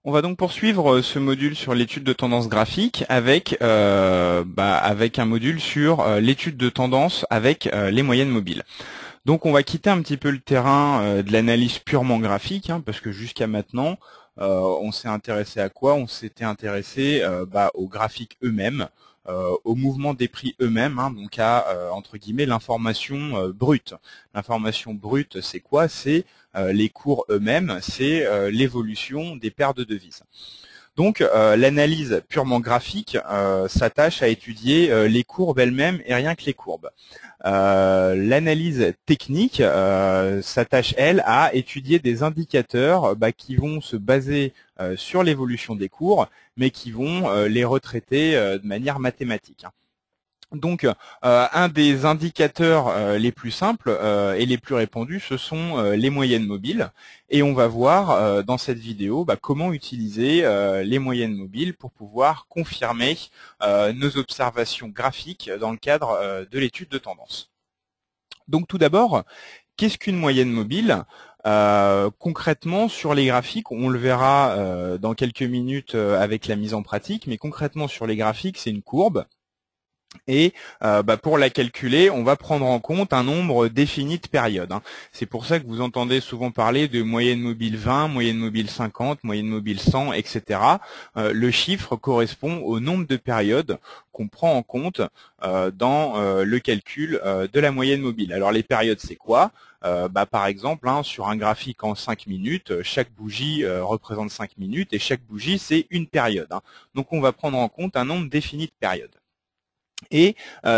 On va donc poursuivre ce module sur l'étude de tendance graphique avec, avec un module sur l'étude de tendance avec les moyennes mobiles. Donc on va quitter un petit peu le terrain de l'analyse purement graphique, parce que jusqu'à maintenant, on s'est intéressé à quoi? On s'était intéressé aux graphiques eux-mêmes, aux mouvements des prix eux-mêmes, donc à entre guillemets l'information brute. L'information brute, c'est quoi? C'est les cours eux-mêmes, c'est l'évolution des paires de devises. Donc l'analyse purement graphique s'attache à étudier les courbes elles-mêmes et rien que les courbes. L'analyse technique s'attache, elle, à étudier des indicateurs qui vont se baser sur l'évolution des cours, mais qui vont les retraiter de manière mathématique. Donc, un des indicateurs les plus simples et les plus répandus, ce sont les moyennes mobiles. Et on va voir dans cette vidéo comment utiliser les moyennes mobiles pour pouvoir confirmer nos observations graphiques dans le cadre de l'étude de tendance. Donc, tout d'abord, qu'est-ce qu'une moyenne mobile? Concrètement, sur les graphiques, on le verra dans quelques minutes avec la mise en pratique, mais concrètement sur les graphiques, c'est une courbe. Et pour la calculer, on va prendre en compte un nombre défini de périodes. C'est pour ça que vous entendez souvent parler de moyenne mobile 20, moyenne mobile 50, moyenne mobile 100, etc. Le chiffre correspond au nombre de périodes qu'on prend en compte dans le calcul de la moyenne mobile. Alors les périodes, c'est quoi? Par exemple, sur un graphique en 5 minutes, chaque bougie représente 5 minutes et chaque bougie, c'est une période. Donc on va prendre en compte un nombre défini de périodes. Et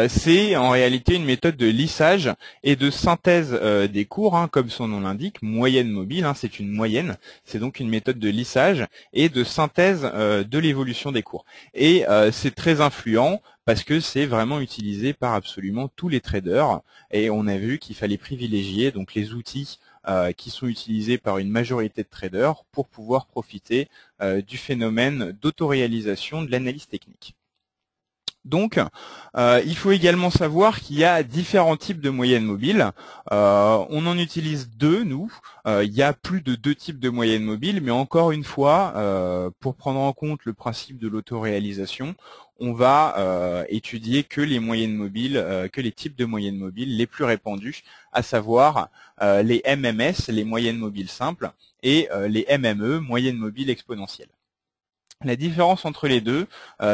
c'est en réalité une méthode de lissage et de synthèse des cours, comme son nom l'indique, moyenne mobile, c'est une moyenne, c'est donc une méthode de lissage et de synthèse de l'évolution des cours. Et c'est très influent parce que c'est vraiment utilisé par absolument tous les traders, et on a vu qu'il fallait privilégier donc les outils qui sont utilisés par une majorité de traders pour pouvoir profiter du phénomène d'autoréalisation de l'analyse technique. Donc, il faut également savoir qu'il y a différents types de moyennes mobiles. On en utilise deux, nous. Il y a plus de deux types de moyennes mobiles, mais encore une fois, pour prendre en compte le principe de l'autoréalisation, on va étudier que les moyennes mobiles, que les types de moyennes mobiles les plus répandus, à savoir les MMS, les moyennes mobiles simples, et les MME, moyennes mobiles exponentielles. La différence entre les deux,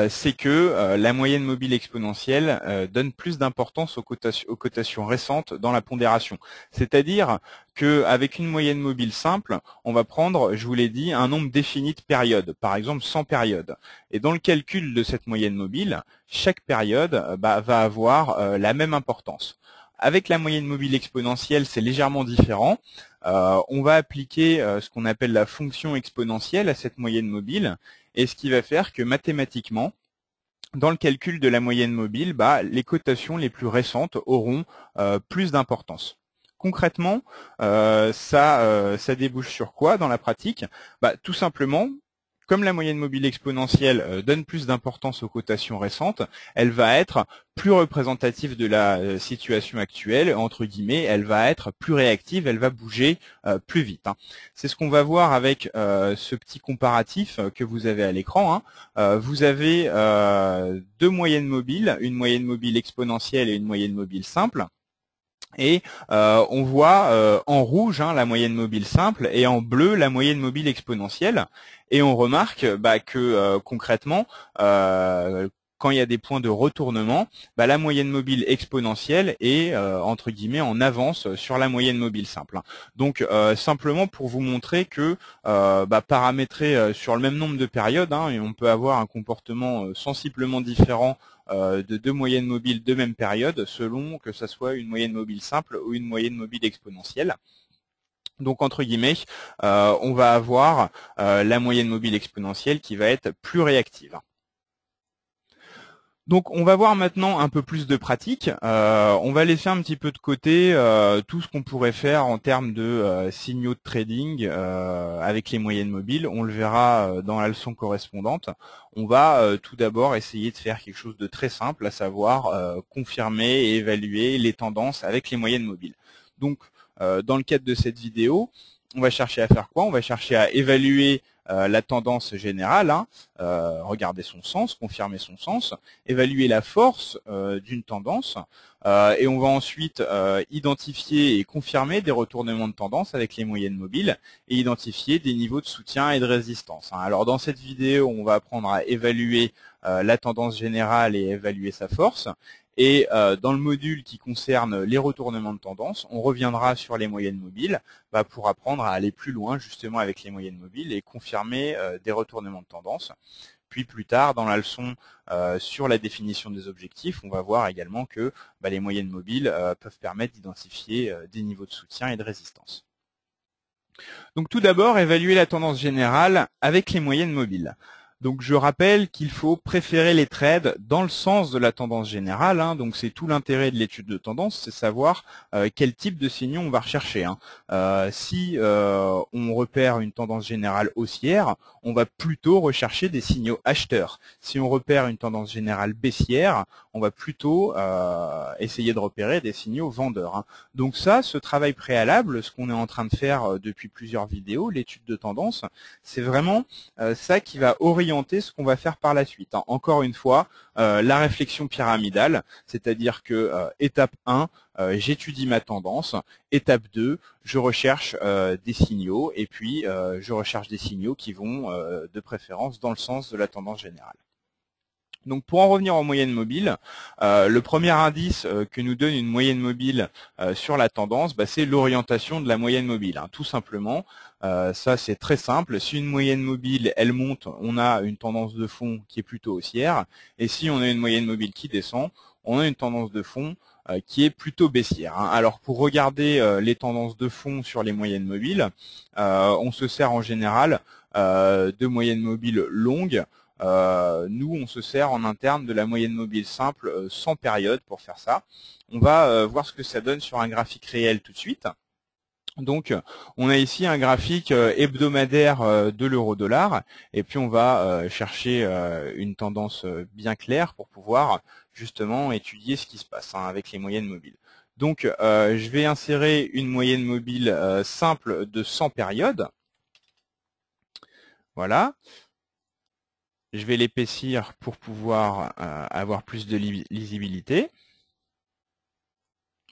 c'est que la moyenne mobile exponentielle donne plus d'importance aux cotations récentes dans la pondération. C'est-à-dire qu'avec une moyenne mobile simple, on va prendre, je vous l'ai dit, un nombre défini de périodes, par exemple 100 périodes. Et dans le calcul de cette moyenne mobile, chaque période va avoir la même importance. Avec la moyenne mobile exponentielle, c'est légèrement différent. On va appliquer ce qu'on appelle la fonction exponentielle à cette moyenne mobile, et ce qui va faire que mathématiquement, dans le calcul de la moyenne mobile, les cotations les plus récentes auront plus d'importance. Concrètement, ça débouche sur quoi dans la pratique? Tout simplement, comme la moyenne mobile exponentielle donne plus d'importance aux cotations récentes, elle va être plus représentative de la situation actuelle, entre guillemets, elle va être plus réactive, elle va bouger plus vite. C'est ce qu'on va voir avec ce petit comparatif que vous avez à l'écran. Vous avez deux moyennes mobiles, une moyenne mobile exponentielle et une moyenne mobile simple. Et on voit en rouge la moyenne mobile simple et en bleu la moyenne mobile exponentielle. Et on remarque que concrètement, quand il y a des points de retournement, la moyenne mobile exponentielle est entre guillemets en avance sur la moyenne mobile simple. Donc simplement pour vous montrer que paramétré sur le même nombre de périodes, et on peut avoir un comportement sensiblement différent de deux moyennes mobiles de même période, selon que ça soit une moyenne mobile simple ou une moyenne mobile exponentielle. Donc entre guillemets, on va avoir la moyenne mobile exponentielle qui va être plus réactive. Donc on va voir maintenant un peu plus de pratique. On va laisser un petit peu de côté tout ce qu'on pourrait faire en termes de signaux de trading avec les moyennes mobiles. On le verra dans la leçon correspondante. On va tout d'abord essayer de faire quelque chose de très simple, à savoir confirmer et évaluer les tendances avec les moyennes mobiles. Donc dans le cadre de cette vidéo, on va chercher à faire quoi? On va chercher à évaluer la tendance générale, regarder son sens, confirmer son sens, évaluer la force d'une tendance, et on va ensuite identifier et confirmer des retournements de tendance avec les moyennes mobiles et identifier des niveaux de soutien et de résistance. Alors dans cette vidéo, on va apprendre à évaluer la tendance générale et évaluer sa force. Et dans le module qui concerne les retournements de tendance, on reviendra sur les moyennes mobiles pour apprendre à aller plus loin justement avec les moyennes mobiles et confirmer des retournements de tendance. Puis plus tard, dans la leçon sur la définition des objectifs, on va voir également que les moyennes mobiles peuvent permettre d'identifier des niveaux de soutien et de résistance. Donc tout d'abord, évaluer la tendance générale avec les moyennes mobiles. Donc je rappelle qu'il faut préférer les trades dans le sens de la tendance générale. Donc c'est tout l'intérêt de l'étude de tendance, c'est savoir quel type de signaux on va rechercher. Si on repère une tendance générale haussière, on va plutôt rechercher des signaux acheteurs. Si on repère une tendance générale baissière, on va plutôt essayer de repérer des signaux vendeurs. Donc ça, ce travail préalable, ce qu'on est en train de faire depuis plusieurs vidéos, l'étude de tendance, c'est vraiment ça qui va orienter ce qu'on va faire par la suite. Encore une fois, la réflexion pyramidale, c'est-à-dire que étape 1, j'étudie ma tendance, étape 2, je recherche des signaux, et puis je recherche des signaux qui vont de préférence dans le sens de la tendance générale. Donc pour en revenir aux moyennes mobiles, le premier indice que nous donne une moyenne mobile sur la tendance, c'est l'orientation de la moyenne mobile. Tout simplement, ça c'est très simple. Si une moyenne mobile elle monte, on a une tendance de fond qui est plutôt haussière, et si on a une moyenne mobile qui descend, on a une tendance de fond qui est plutôt baissière. Alors pour regarder les tendances de fond sur les moyennes mobiles, on se sert en général de moyennes mobiles longues. Nous, on se sert en interne de la moyenne mobile simple sans période pour faire ça. On va voir ce que ça donne sur un graphique réel tout de suite. Donc, on a ici un graphique hebdomadaire de l'euro-dollar, et puis on va chercher une tendance bien claire pour pouvoir justement étudier ce qui se passe avec les moyennes mobiles. Donc, je vais insérer une moyenne mobile simple de 100 périodes. Voilà. Je vais l'épaissir pour pouvoir avoir plus de lisibilité.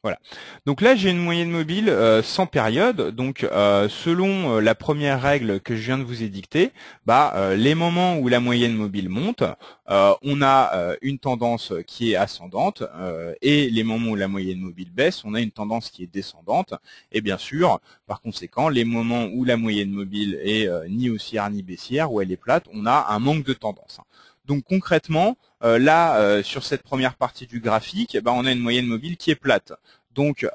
Voilà. Donc là, j'ai une moyenne mobile sans période. Donc, selon la première règle que je viens de vous édicter, les moments où la moyenne mobile monte, on a une tendance qui est ascendante, et les moments où la moyenne mobile baisse, on a une tendance qui est descendante. Et bien sûr, par conséquent, les moments où la moyenne mobile est ni haussière ni baissière, où elle est plate, on a un manque de tendance. Donc concrètement, là, sur cette première partie du graphique, on a une moyenne mobile qui est plate. Donc,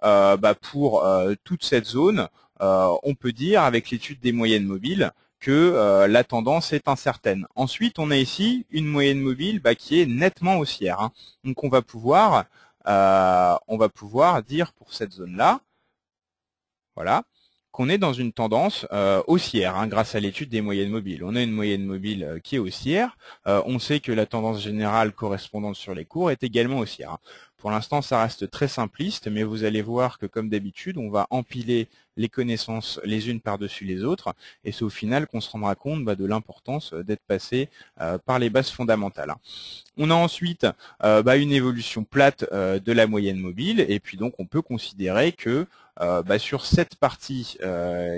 pour toute cette zone, on peut dire, avec l'étude des moyennes mobiles, que la tendance est incertaine. Ensuite, on a ici une moyenne mobile qui est nettement haussière. Donc, on va pouvoir dire pour cette zone-là, voilà, qu'on est dans une tendance haussière grâce à l'étude des moyennes mobiles. On a une moyenne mobile qui est haussière. On sait que la tendance générale correspondante sur les cours est également haussière. Pour l'instant, ça reste très simpliste, mais vous allez voir que comme d'habitude, on va empiler les connaissances les unes par-dessus les autres, et c'est au final qu'on se rendra compte de l'importance d'être passé par les bases fondamentales. On a ensuite une évolution plate de la moyenne mobile, et puis donc on peut considérer que sur cette partie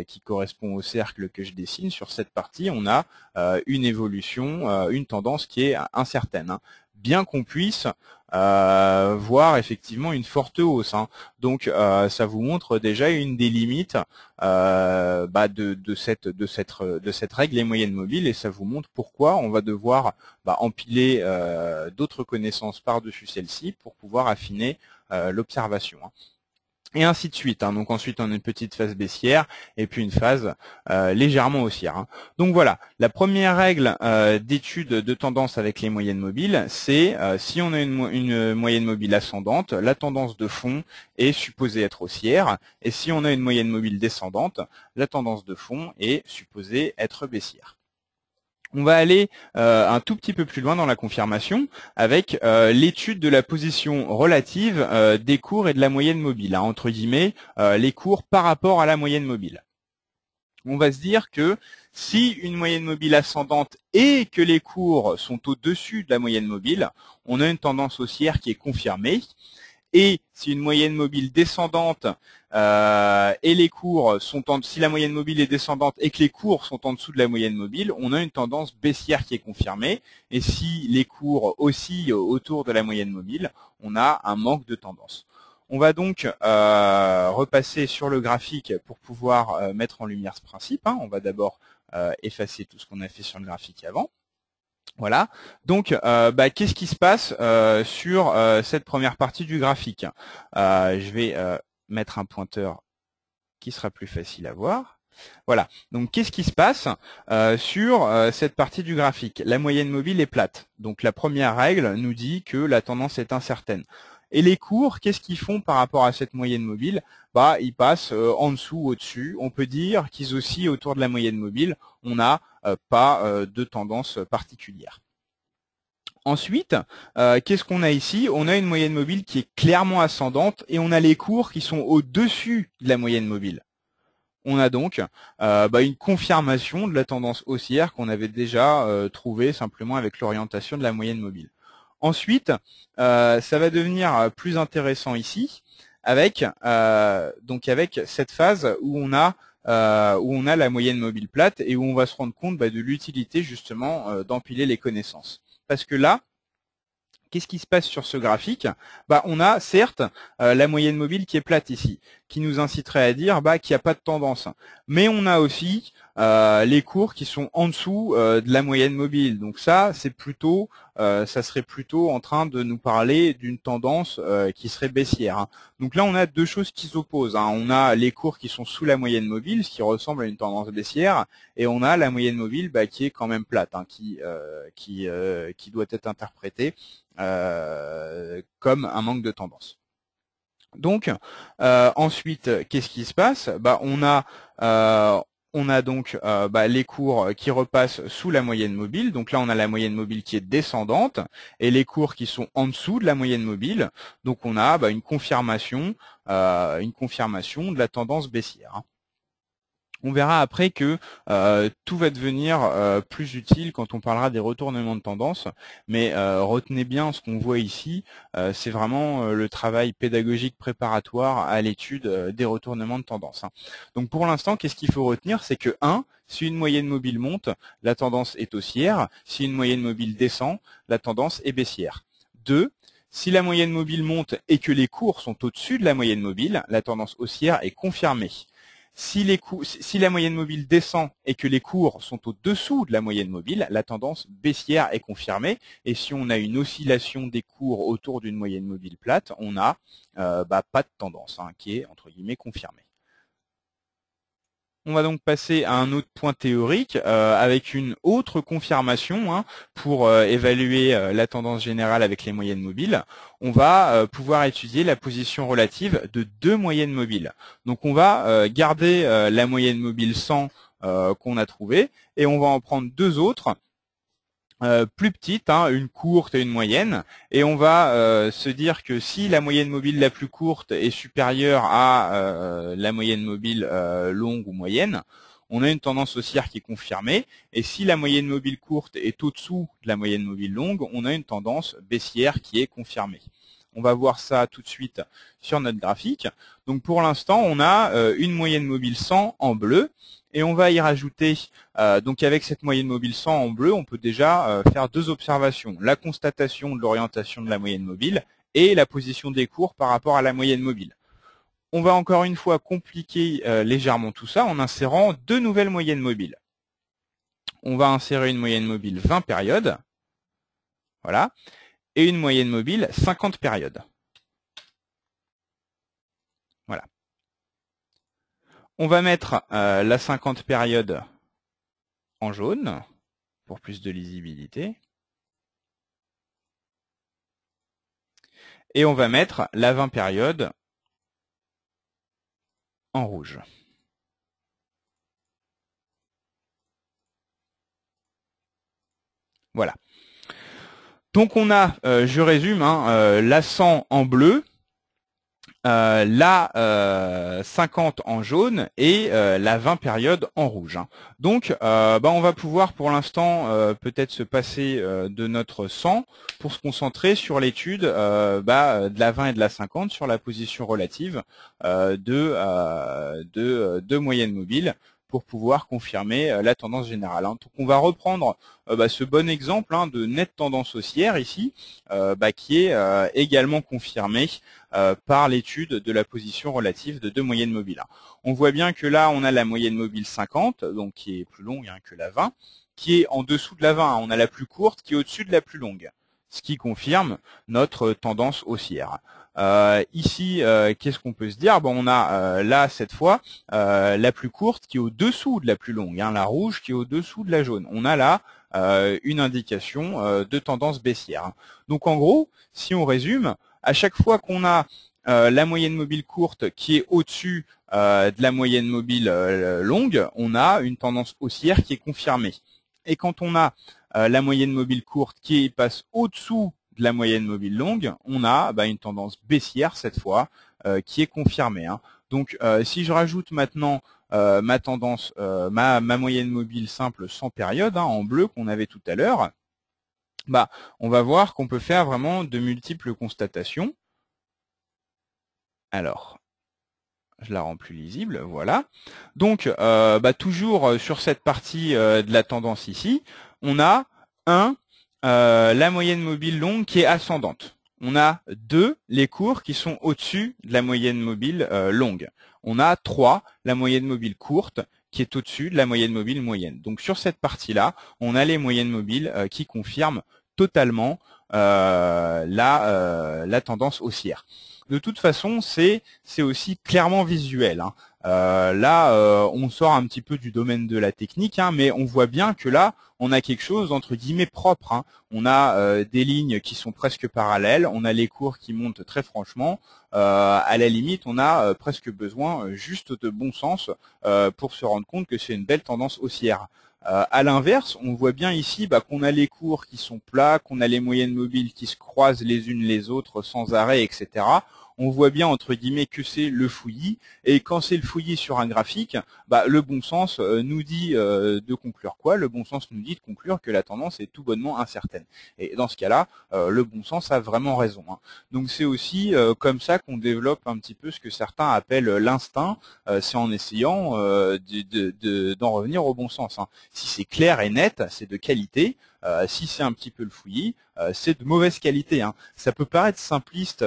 qui correspond au cercle que je dessine, sur cette partie, on a une évolution, une tendance qui est incertaine. Bien qu'on puisse voir effectivement une forte hausse. Donc ça vous montre déjà une des limites de cette règle les moyennes mobiles, et ça vous montre pourquoi on va devoir empiler d'autres connaissances par-dessus celle-ci pour pouvoir affiner l'observation. Et ainsi de suite. Donc ensuite on a une petite phase baissière et puis une phase légèrement haussière. Donc voilà, la première règle d'étude de tendance avec les moyennes mobiles, c'est si on a une moyenne mobile ascendante, la tendance de fond est supposée être haussière, et si on a une moyenne mobile descendante, la tendance de fond est supposée être baissière. On va aller un tout petit peu plus loin dans la confirmation avec l'étude de la position relative des cours et de la moyenne mobile, entre guillemets, les cours par rapport à la moyenne mobile. On va se dire que si une moyenne mobile ascendante et que les cours sont au-dessus de la moyenne mobile, on a une tendance haussière qui est confirmée. Et si une moyenne mobile descendante et les cours sont si la moyenne mobile est descendante et que les cours sont en dessous de la moyenne mobile, on a une tendance baissière qui est confirmée. Et si les cours oscillent autour de la moyenne mobile, on a un manque de tendance. On va donc repasser sur le graphique pour pouvoir mettre en lumière ce principe. On va d'abord effacer tout ce qu'on a fait sur le graphique avant. Voilà. Donc, qu'est-ce qui se passe sur cette première partie du graphique? Je vais mettre un pointeur qui sera plus facile à voir. Voilà. Donc, qu'est-ce qui se passe sur cette partie du graphique? La moyenne mobile est plate. Donc, la première règle nous dit que la tendance est incertaine. Et les cours, qu'est-ce qu'ils font par rapport à cette moyenne mobile? Ils passent en dessous, au-dessus. On peut dire qu'ils oscillent autour de la moyenne mobile. On n'a pas de tendance particulière. Ensuite, qu'est-ce qu'on a ici? On a une moyenne mobile qui est clairement ascendante et on a les cours qui sont au-dessus de la moyenne mobile. On a donc une confirmation de la tendance haussière qu'on avait déjà trouvée simplement avec l'orientation de la moyenne mobile. Ensuite, ça va devenir plus intéressant ici avec cette phase où on a la moyenne mobile plate et où on va se rendre compte de l'utilité justement d'empiler les connaissances. Parce que là, qu'est-ce qui se passe sur ce graphique? On a certes la moyenne mobile qui est plate ici, qui nous inciterait à dire qu'il n'y a pas de tendance. Mais on a aussi les cours qui sont en dessous de la moyenne mobile. Donc ça, c'est plutôt, ça serait plutôt en train de nous parler d'une tendance qui serait baissière. Donc là, on a deux choses qui s'opposent. On a les cours qui sont sous la moyenne mobile, ce qui ressemble à une tendance baissière, et on a la moyenne mobile qui est quand même plate, qui doit être interprétée comme un manque de tendance. Donc ensuite, qu'est-ce qui se passe? On a donc les cours qui repassent sous la moyenne mobile. Donc là, on a la moyenne mobile qui est descendante et les cours qui sont en dessous de la moyenne mobile. Donc on a une confirmation de la tendance baissière. On verra après que tout va devenir plus utile quand on parlera des retournements de tendance, mais retenez bien ce qu'on voit ici, c'est vraiment le travail pédagogique préparatoire à l'étude des retournements de tendance. Donc pour l'instant, qu'est-ce qu'il faut retenir? C'est que 1, si une moyenne mobile monte, la tendance est haussière, si une moyenne mobile descend, la tendance est baissière. 2, si la moyenne mobile monte et que les cours sont au-dessus de la moyenne mobile, la tendance haussière est confirmée. Si la moyenne mobile descend et que les cours sont au-dessous de la moyenne mobile, la tendance baissière est confirmée. Et si on a une oscillation des cours autour d'une moyenne mobile plate, on n'a pas de tendance qui est entre guillemets confirmée. On va donc passer à un autre point théorique avec une autre confirmation pour évaluer la tendance générale avec les moyennes mobiles. On va pouvoir étudier la position relative de deux moyennes mobiles. Donc on va garder la moyenne mobile 100 qu'on a trouvée et on va en prendre deux autres plus petites, une courte et une moyenne, et on va se dire que si la moyenne mobile la plus courte est supérieure à la moyenne mobile longue ou moyenne, on a une tendance haussière qui est confirmée, et si la moyenne mobile courte est au-dessous de la moyenne mobile longue, on a une tendance baissière qui est confirmée. On va voir ça tout de suite sur notre graphique. Donc pour l'instant, on a une moyenne mobile 100 en bleu, et on va y rajouter, donc avec cette moyenne mobile 100 en bleu, on peut déjà faire deux observations. La constatation de l'orientation de la moyenne mobile et la position des cours par rapport à la moyenne mobile. On va encore une fois compliquer légèrement tout ça en insérant deux nouvelles moyennes mobiles. On va insérer une moyenne mobile 20 périodes, voilà, et une moyenne mobile 50 périodes. Voilà. On va mettre la 50 périodes en jaune pour plus de lisibilité. Et on va mettre la 20 périodes en rouge. Voilà. Donc on a, je résume, la 100 en bleu, la 50 en jaune et la 20 période en rouge. Donc, on va pouvoir pour l'instant peut-être se passer de notre 100 pour se concentrer sur l'étude de la 20 et de la 50 sur la position relative de moyenne mobile pour pouvoir confirmer la tendance générale. Donc on va reprendre ce bon exemple de nette tendance haussière ici, qui est également confirmé par l'étude de la position relative de deux moyennes mobiles. On voit bien que là, on a la moyenne mobile 50, donc qui est plus longue que la 20, qui est en dessous de la 20. On a la plus courte qui est au-dessus de la plus longue, ce qui confirme notre tendance haussière. Ici, qu'est-ce qu'on peut se dire? On a là, cette fois, la plus courte qui est au-dessous de la plus longue, la rouge qui est au-dessous de la jaune. On a là une indication de tendance baissière. Donc en gros, si on résume, à chaque fois qu'on a la moyenne mobile courte qui est au-dessus de la moyenne mobile longue, on a une tendance haussière qui est confirmée. Et quand on a la moyenne mobile courte qui passe au-dessous de la moyenne mobile longue, on a une tendance baissière cette fois qui est confirmée. Donc si je rajoute maintenant ma tendance, ma moyenne mobile simple sans période en bleu qu'on avait tout à l'heure, on va voir qu'on peut faire vraiment de multiples constatations. Alors, je la rends plus lisible, voilà. Donc, toujours sur cette partie de la tendance ici, on a 1, la moyenne mobile longue qui est ascendante. On a 2, les cours qui sont au-dessus de la moyenne mobile longue. On a 3, la moyenne mobile courte qui est au-dessus de la moyenne mobile moyenne. Donc sur cette partie-là, on a les moyennes mobiles qui confirment totalement la tendance haussière. De toute façon, c'est aussi clairement visuel. Là, on sort un petit peu du domaine de la technique, mais on voit bien que là, on a quelque chose entre guillemets propre. On a des lignes qui sont presque parallèles, on a les cours qui montent très franchement. À la limite, on a presque besoin juste de bon sens pour se rendre compte que c'est une belle tendance haussière. À l'inverse, on voit bien ici qu'on a les cours qui sont plats, qu'on a les moyennes mobiles qui se croisent les unes les autres sans arrêt, etc. On voit bien entre guillemets que c'est le fouillis, et quand c'est le fouillis sur un graphique, le bon sens nous dit de conclure quoi? Le bon sens nous dit de conclure que la tendance est tout bonnement incertaine. Et dans ce cas-là, le bon sens a vraiment raison. Donc c'est aussi comme ça qu'on développe un petit peu ce que certains appellent l'instinct, c'est en essayant d'en revenir au bon sens. Si c'est clair et net, c'est de qualité. Si c'est un petit peu le fouillis, c'est de mauvaise qualité. Ça peut paraître simpliste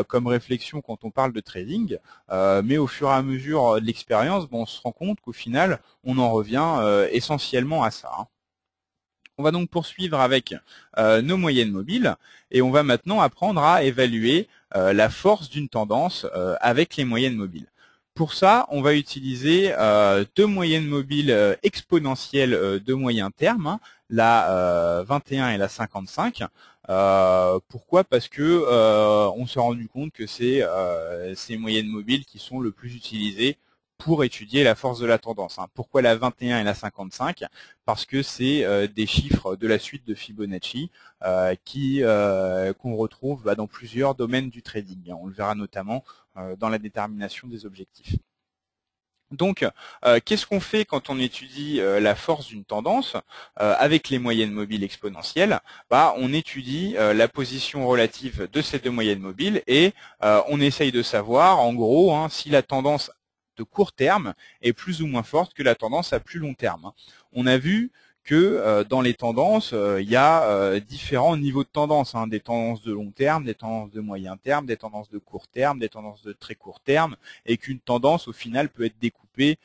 comme réflexion quand on parle de trading, mais au fur et à mesure de l'expérience, on se rend compte qu'au final, on en revient essentiellement à ça. On va donc poursuivre avec nos moyennes mobiles et on va maintenant apprendre à évaluer la force d'une tendance avec les moyennes mobiles. Pour ça, on va utiliser deux moyennes mobiles exponentielles de moyen terme, la 21 et la 55. Pourquoi? Parce que on s'est rendu compte que c'est ces moyennes mobiles qui sont le plus utilisées pour étudier la force de la tendance. Pourquoi la 21 et la 55? Parce que c'est des chiffres de la suite de Fibonacci qu'on retrouve dans plusieurs domaines du trading. On le verra notamment dans la détermination des objectifs. Donc, qu'est-ce qu'on fait quand on étudie la force d'une tendance avec les moyennes mobiles exponentielles? On étudie la position relative de ces deux moyennes mobiles et on essaye de savoir, en gros, si la tendance de court terme est plus ou moins forte que la tendance à plus long terme. On a vu que dans les tendances, il y a différents niveaux de tendance, des tendances de long terme, des tendances de moyen terme, des tendances de court terme, des tendances de très court terme, et qu'une tendance au final peut être découpée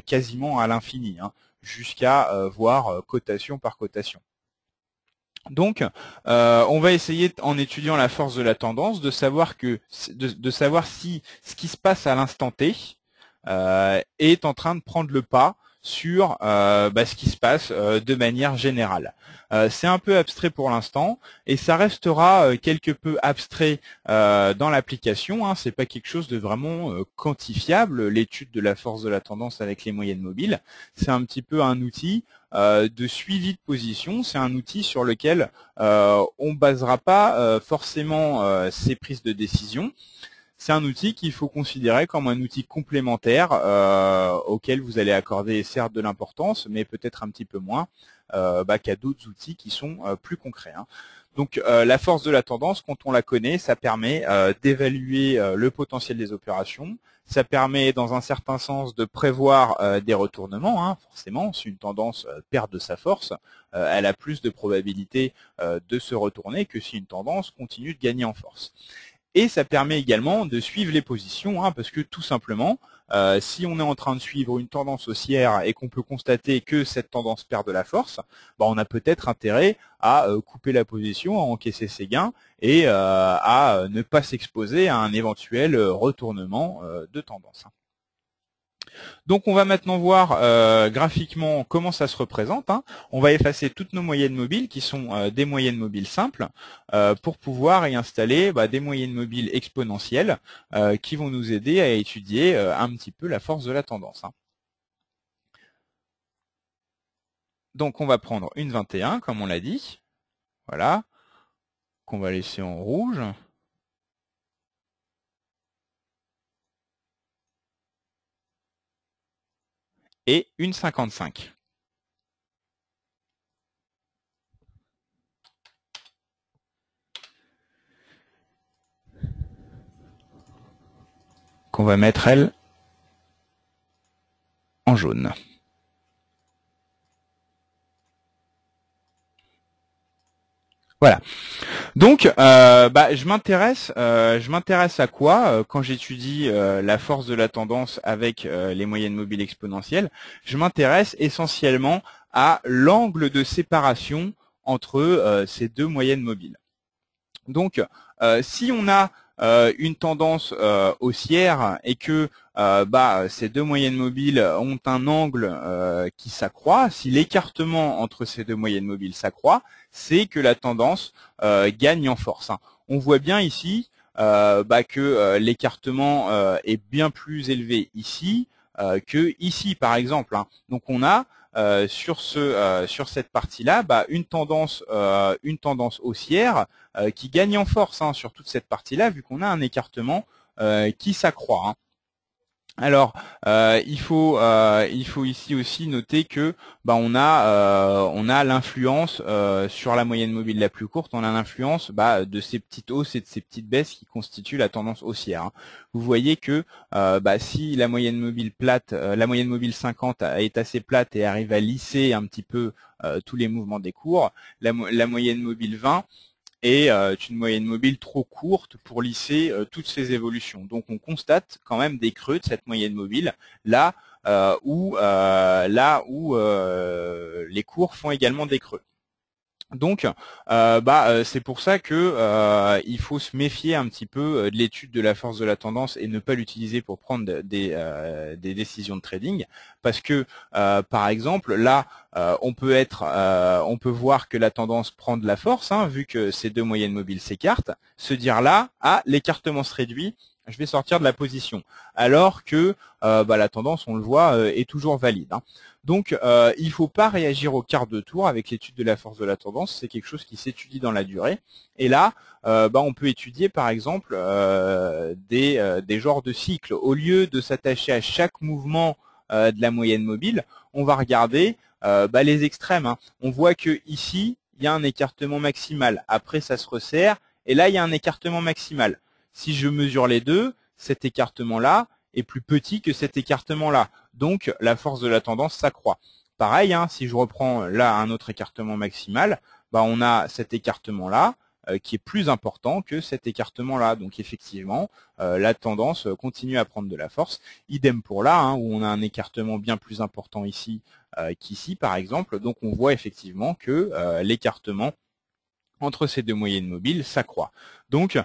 quasiment à l'infini, jusqu'à voir cotation par cotation. Donc, on va essayer, en étudiant la force de la tendance, de savoir si ce qui se passe à l'instant T est en train de prendre le pas sur ce qui se passe de manière générale. C'est un peu abstrait pour l'instant et ça restera quelque peu abstrait dans l'application. C'est pas quelque chose de vraiment quantifiable, l'étude de la force de la tendance avec les moyennes mobiles. C'est un petit peu un outil de suivi de position. C'est un outil sur lequel on basera pas forcément ses prises de décision. c'est un outil qu'il faut considérer comme un outil complémentaire auquel vous allez accorder certes de l'importance, mais peut-être un petit peu moins qu'à d'autres outils qui sont plus concrets. Donc la force de la tendance, quand on la connaît, ça permet d'évaluer le potentiel des opérations. Ça permet dans un certain sens de prévoir des retournements. Forcément, si une tendance perd de sa force, elle a plus de probabilité de se retourner que si une tendance continue de gagner en force. Et ça permet également de suivre les positions, parce que tout simplement, si on est en train de suivre une tendance haussière et qu'on peut constater que cette tendance perd de la force, on a peut-être intérêt à couper la position, à encaisser ses gains et à ne pas s'exposer à un éventuel retournement de tendance. Donc on va maintenant voir graphiquement comment ça se représente. On va effacer toutes nos moyennes mobiles qui sont des moyennes mobiles simples pour pouvoir y installer des moyennes mobiles exponentielles qui vont nous aider à étudier un petit peu la force de la tendance. Donc on va prendre une 21 comme on l'a dit, voilà, qu'on va laisser en rouge. Et une 55. Qu'on va mettre, elle, en jaune. Voilà. Donc, je m'intéresse à quoi quand j'étudie la force de la tendance avec les moyennes mobiles exponentielles? Je m'intéresse essentiellement à l'angle de séparation entre ces deux moyennes mobiles. Donc, si on a une tendance haussière et que ces deux moyennes mobiles ont un angle qui s'accroît, si l'écartement entre ces deux moyennes mobiles s'accroît, c'est que la tendance gagne en force. On voit bien ici que l'écartement est bien plus élevé ici que ici, par exemple. Donc on a sur cette partie-là une tendance haussière qui gagne en force sur toute cette partie-là, vu qu'on a un écartement qui s'accroît. Alors, il faut ici aussi noter que on a l'influence sur la moyenne mobile la plus courte, on a l'influence de ces petites hausses et de ces petites baisses qui constituent la tendance haussière. Vous voyez que si la moyenne mobile plate, la moyenne mobile 50 est assez plate et arrive à lisser un petit peu tous les mouvements des cours, la moyenne mobile 20 est une moyenne mobile trop courte pour lisser toutes ces évolutions. Donc on constate quand même des creux de cette moyenne mobile là où les cours font également des creux. Donc, c'est pour ça que il faut se méfier un petit peu de l'étude de la force de la tendance et ne pas l'utiliser pour prendre des décisions de trading, parce que par exemple là, on peut voir que la tendance prend de la force, vu que ces deux moyennes mobiles s'écartent, se dire là, l'écartement se réduit, je vais sortir de la position, alors que la tendance, on le voit, est toujours valide. Donc, il ne faut pas réagir au quart de tour avec l'étude de la force de la tendance. C'est quelque chose qui s'étudie dans la durée. Et là, on peut étudier, par exemple, des genres de cycles. Au lieu de s'attacher à chaque mouvement de la moyenne mobile, on va regarder les extrêmes. On voit que ici, il y a un écartement maximal. Après, ça se resserre. Et là, il y a un écartement maximal. Si je mesure les deux, cet écartement-là est plus petit que cet écartement-là. Donc, la force de la tendance s'accroît. Pareil, si je reprends là un autre écartement maximal, on a cet écartement-là qui est plus important que cet écartement-là. Donc, effectivement, la tendance continue à prendre de la force. Idem pour là, où on a un écartement bien plus important ici qu'ici, par exemple. Donc, on voit effectivement que l'écartement entre ces deux moyennes mobiles s'accroît. Donc,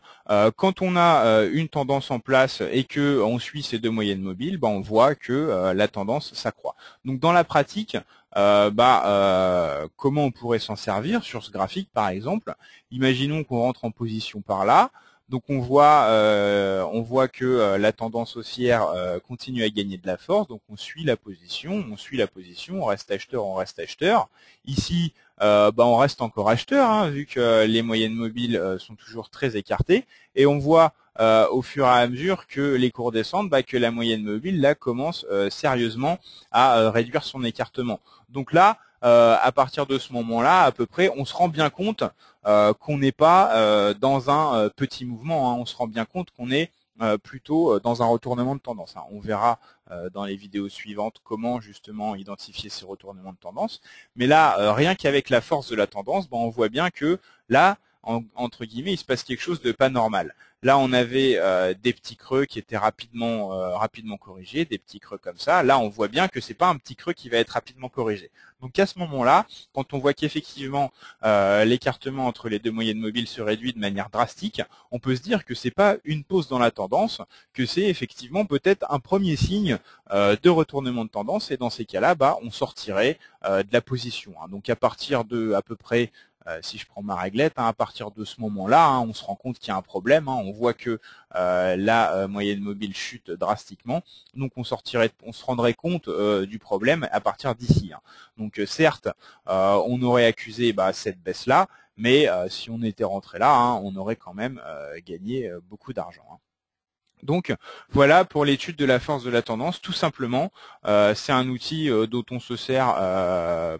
quand on a une tendance en place et que on suit ces deux moyennes mobiles, on voit que la tendance s'accroît. Donc, dans la pratique, comment on pourrait s'en servir sur ce graphique, par exemple? Imaginons qu'on rentre en position par là. Donc, on voit que la tendance haussière continue à gagner de la force. Donc, on suit la position, on reste acheteur. Ici, on reste encore acheteur, vu que les moyennes mobiles sont toujours très écartées. Et on voit au fur et à mesure que les cours descendent, que la moyenne mobile là commence sérieusement à réduire son écartement. Donc là, à partir de ce moment-là, à peu près, on se rend bien compte qu'on n'est pas dans un petit mouvement, hein. On se rend bien compte qu'on est plutôt dans un retournement de tendance, hein. On verra dans les vidéos suivantes comment justement identifier ces retournements de tendance. Mais là, rien qu'avec la force de la tendance, on voit bien que là, entre guillemets, il se passe quelque chose de pas normal. Là, on avait des petits creux qui étaient rapidement corrigés, des petits creux comme ça. Là, on voit bien que c'est pas un petit creux qui va être rapidement corrigé. Donc à ce moment-là, quand on voit qu'effectivement l'écartement entre les deux moyennes mobiles se réduit de manière drastique, on peut se dire que c'est pas une pause dans la tendance, que c'est effectivement peut-être un premier signe de retournement de tendance. Et dans ces cas-là, on sortirait de la position, hein. Donc à partir de à peu près si je prends ma réglette, hein, à partir de ce moment-là, hein, on se rend compte qu'il y a un problème, hein. On voit que la moyenne mobile chute drastiquement, donc on se rendrait compte du problème à partir d'ici, hein. Donc certes, on aurait accusé cette baisse-là, mais si on était rentré là, hein, on aurait quand même gagné beaucoup d'argent, hein. Donc voilà pour l'étude de la force de la tendance. Tout simplement, c'est un outil dont on se sert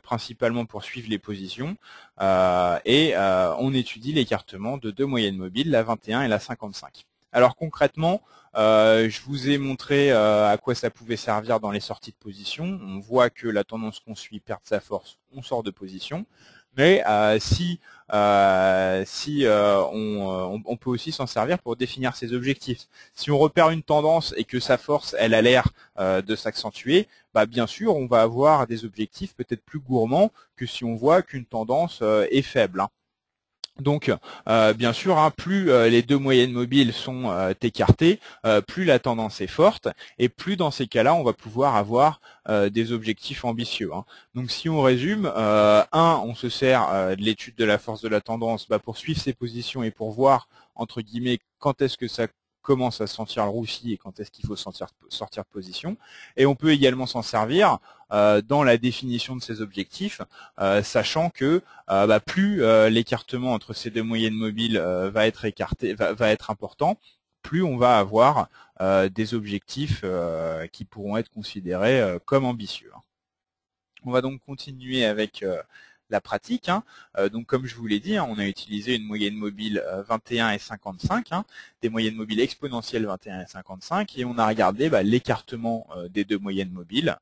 principalement pour suivre les positions et on étudie l'écartement de deux moyennes mobiles, la 21 et la 55. Alors concrètement, je vous ai montré à quoi ça pouvait servir dans les sorties de position. On voit que la tendance qu'on suit perd sa force, on sort de position. Mais si on peut aussi s'en servir pour définir ses objectifs. Si on repère une tendance et que sa force, elle a l'air de s'accentuer, bien sûr, on va avoir des objectifs peut-être plus gourmands que si on voit qu'une tendance est faible, hein. Donc, bien sûr, hein, plus les deux moyennes mobiles sont écartées, plus la tendance est forte, et plus dans ces cas-là, on va pouvoir avoir des objectifs ambitieux, hein. Donc, si on résume, on se sert de l'étude de la force de la tendance pour suivre ses positions et pour voir, entre guillemets, quand est-ce que ça commence à sentir le roussi et quand est-ce qu'il faut sortir de position. Et on peut également s'en servir dans la définition de ces objectifs, sachant que plus l'écartement entre ces deux moyennes mobiles va être important, plus on va avoir des objectifs qui pourront être considérés comme ambitieux. On va donc continuer avec la pratique, hein. Donc comme je vous l'ai dit, hein, on a utilisé une moyenne mobile 21 et 55, hein, des moyennes mobiles exponentielles 21 et 55, et on a regardé l'écartement des deux moyennes mobiles,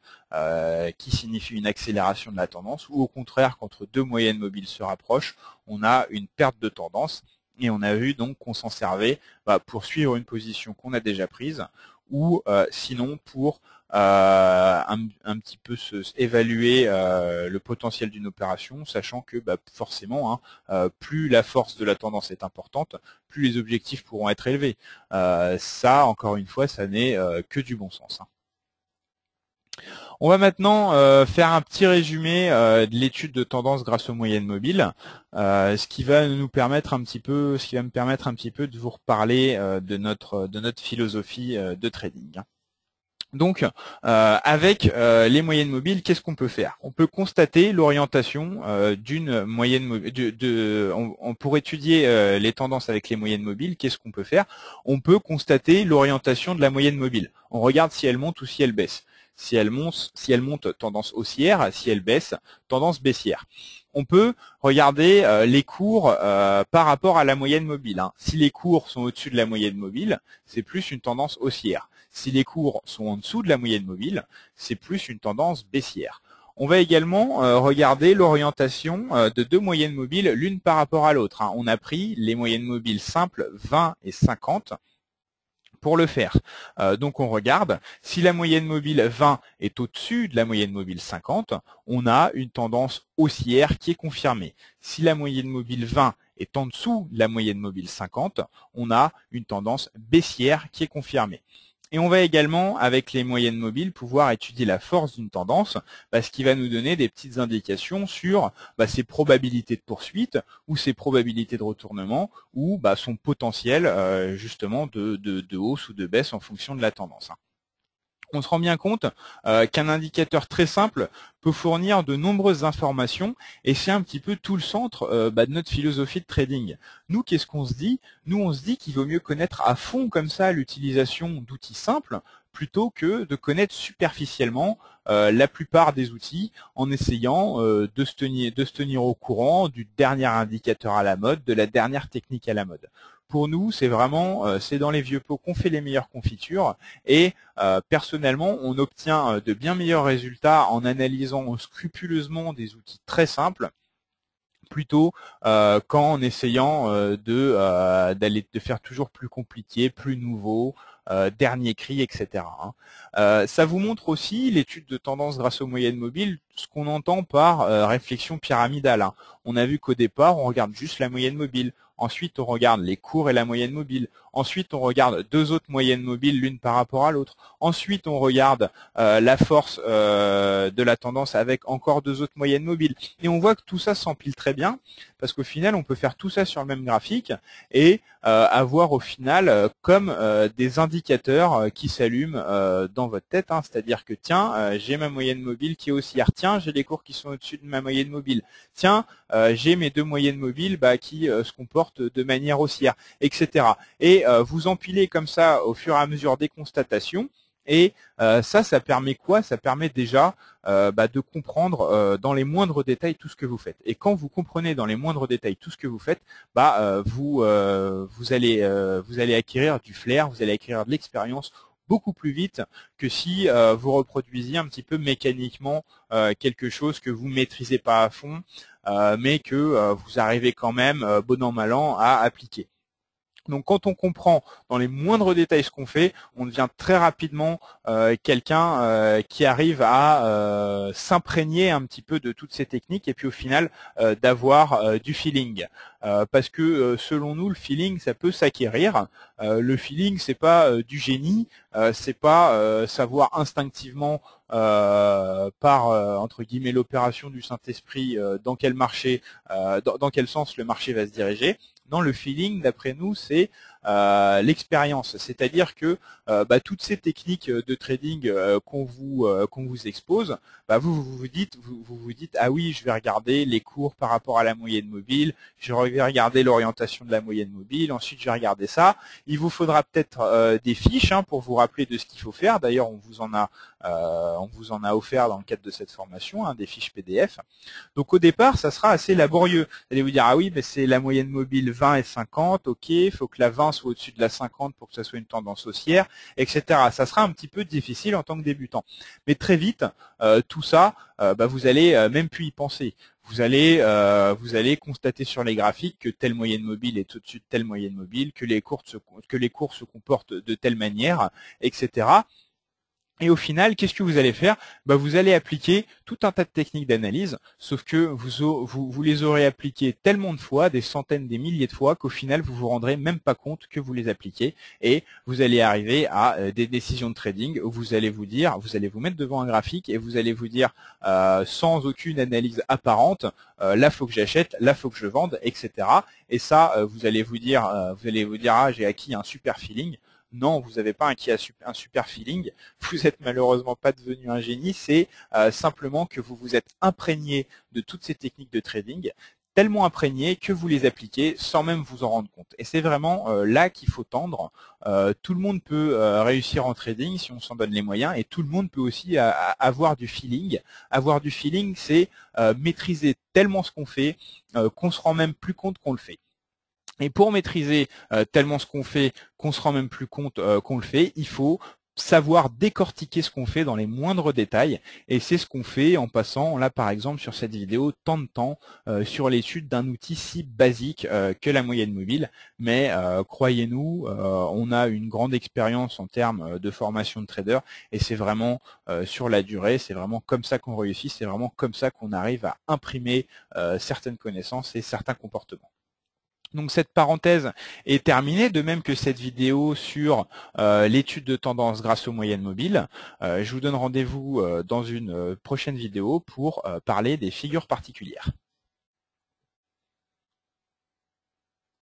qui signifie une accélération de la tendance, ou au contraire, quand deux moyennes mobiles se rapprochent, on a une perte de tendance, et on a vu donc qu'on s'en servait pour suivre une position qu'on a déjà prise, ou sinon pour un petit peu évaluer le potentiel d'une opération, sachant que forcément, hein, plus la force de la tendance est importante, plus les objectifs pourront être élevés. Ça, encore une fois, ça n'est que du bon sens, hein. On va maintenant faire un petit résumé de l'étude de tendance grâce aux moyennes mobiles, ce qui va me permettre un petit peu de vous reparler de notre philosophie de trading. Donc, avec les moyennes mobiles, qu'est-ce qu'on peut faire? On peut constater l'orientation d'une moyenne mobile. Pour étudier les tendances avec les moyennes mobiles, qu'est-ce qu'on peut faire? On peut constater l'orientation de la moyenne mobile. On regarde si elle monte ou si elle baisse. Si elle monte, tendance haussière. Si elle baisse, tendance baissière. On peut regarder les cours par rapport à la moyenne mobile, hein. Si les cours sont au-dessus de la moyenne mobile, c'est plus une tendance haussière. Si les cours sont en dessous de la moyenne mobile, c'est plus une tendance baissière. On va également regarder l'orientation de deux moyennes mobiles l'une par rapport à l'autre, hein. On a pris les moyennes mobiles simples 20 et 50 pour le faire. Donc on regarde, si la moyenne mobile 20 est au-dessus de la moyenne mobile 50, on a une tendance haussière qui est confirmée. Si la moyenne mobile 20 est en dessous de la moyenne mobile 50, on a une tendance baissière qui est confirmée. Et on va également, avec les moyennes mobiles, pouvoir étudier la force d'une tendance, ce qui va nous donner des petites indications sur ses probabilités de poursuite ou ses probabilités de retournement ou son potentiel justement de hausse ou de baisse en fonction de la tendance, hein. on se rend bien compte qu'un indicateur très simple peut fournir de nombreuses informations et c'est un petit peu tout le centre de notre philosophie de trading. Nous, qu'est-ce qu'on se dit? Nous, on se dit qu'il vaut mieux connaître à fond comme ça l'utilisation d'outils simples plutôt que de connaître superficiellement la plupart des outils en essayant de se tenir au courant du dernier indicateur à la mode, de la dernière technique à la mode. Pour nous, c'est vraiment, c'est dans les vieux pots qu'on fait les meilleures confitures et personnellement, on obtient de bien meilleurs résultats en analysant scrupuleusement des outils très simples plutôt qu'en essayant de faire toujours plus compliqué, plus nouveau, dernier cri, etc. Ça vous montre aussi l'étude de tendance grâce aux moyennes mobiles, ce qu'on entend par réflexion pyramidale. On a vu qu'au départ, on regarde juste la moyenne mobile. Ensuite, on regarde les cours et la moyenne mobile. Ensuite, on regarde deux autres moyennes mobiles, l'une par rapport à l'autre. Ensuite, on regarde la force de la tendance avec encore deux autres moyennes mobiles. Et on voit que tout ça s'empile très bien, parce qu'au final, on peut faire tout ça sur le même graphique et avoir au final comme des indicateurs qui s'allument dans votre tête. C'est-à-dire que tiens, j'ai ma moyenne mobile qui est haussière. Tiens, j'ai des cours qui sont au-dessus de ma moyenne mobile. Tiens, j'ai mes deux moyennes mobiles qui se comportent de manière haussière, etc. Et vous empilez comme ça au fur et à mesure des constatations. Et ça permet quoi? Ça permet déjà de comprendre dans les moindres détails tout ce que vous faites. Et quand vous comprenez dans les moindres détails tout ce que vous faites, vous allez acquérir du flair, vous allez acquérir de l'expérience beaucoup plus vite que si vous reproduisiez un petit peu mécaniquement quelque chose que vous maîtrisez pas à fond, mais que vous arrivez quand même, bon an mal an, à appliquer. Donc quand on comprend dans les moindres détails ce qu'on fait, on devient très rapidement quelqu'un qui arrive à s'imprégner un petit peu de toutes ces techniques et puis au final d'avoir du feeling. Parce que selon nous, le feeling, ça peut s'acquérir. Le feeling, c'est pas du génie, c'est pas savoir instinctivement par entre guillemets l'opération du Saint-Esprit dans quel marché, dans quel sens le marché va se diriger. Non, le feeling, d'après nous, c'est l'expérience. C'est-à-dire que toutes ces techniques de trading qu'on vous expose, vous vous dites ah oui, je vais regarder les cours par rapport à la moyenne mobile, je vais regarder l'orientation de la moyenne mobile, ensuite je vais regarder ça. Il vous faudra peut-être des fiches pour vous rappeler de ce qu'il faut faire. D'ailleurs, on vous en a offert dans le cadre de cette formation, des fiches PDF. Donc au départ, ça sera assez laborieux. Vous allez vous dire ah oui, mais c'est la moyenne mobile 20 et 50, ok, il faut que la 20 soit au-dessus de la 50 pour que ça soit une tendance haussière, etc. Ça sera un petit peu difficile en tant que débutant. Mais très vite, tout ça, vous allez même plus y penser. Vous allez constater sur les graphiques que telle moyenne mobile est au-dessus de telle moyenne mobile, que les cours se comportent de telle manière, etc. Et au final, qu'est-ce que vous allez faire? Vous allez appliquer tout un tas de techniques d'analyse, sauf que vous les aurez appliquées tellement de fois, des centaines, des milliers de fois, qu'au final, vous vous rendrez même pas compte que vous les appliquez, et vous allez arriver à des décisions de trading où vous allez vous mettre devant un graphique et vous allez vous dire, sans aucune analyse apparente, là faut que j'achète, là faut que je vende, etc. Et ça, vous allez vous dire, ah, j'ai acquis un super feeling. Non, vous n'avez pas acquis un super feeling, vous êtes malheureusement pas devenu un génie, c'est simplement que vous vous êtes imprégné de toutes ces techniques de trading, tellement imprégné que vous les appliquez sans même vous en rendre compte. Et c'est vraiment là qu'il faut tendre. Tout le monde peut réussir en trading si on s'en donne les moyens, et tout le monde peut aussi avoir du feeling. Avoir du feeling, c'est maîtriser tellement ce qu'on fait qu'on se rend même plus compte qu'on le fait. Et pour maîtriser tellement ce qu'on fait, qu'on se rend même plus compte qu'on le fait, il faut savoir décortiquer ce qu'on fait dans les moindres détails. Et c'est ce qu'on fait en passant, là par exemple sur cette vidéo, tant de temps sur l'étude d'un outil si basique que la moyenne mobile. Mais croyez-nous, on a une grande expérience en termes de formation de trader, et c'est vraiment sur la durée, c'est vraiment comme ça qu'on réussit, c'est vraiment comme ça qu'on arrive à imprimer certaines connaissances et certains comportements. Donc cette parenthèse est terminée, de même que cette vidéo sur l'étude de tendance grâce aux moyennes mobiles. Je vous donne rendez-vous dans une prochaine vidéo pour parler des figures particulières.